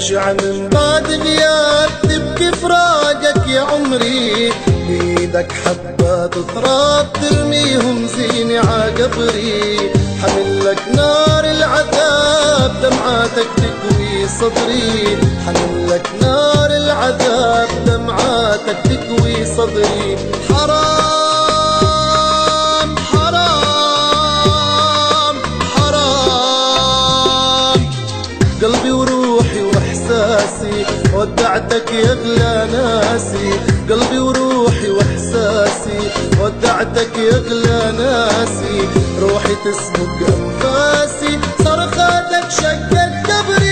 خاشع من بعد غياب تبكي فراقك يا عمري، بيدك حبات تراب ترميهم زيني عقبري، حملك نار العذاب دمعاتك تكوي صدري، حملك نار العذاب دمعاتك تكوي صدري. حرام حرام حرام قلبي وروحي واحساسي ودعتك يا اغلى ناسي، قلبي وروحي واحساسي ودعتك يا اغلى ناسي، روحي تسبق انفاسي صرخاتك شقت قبري.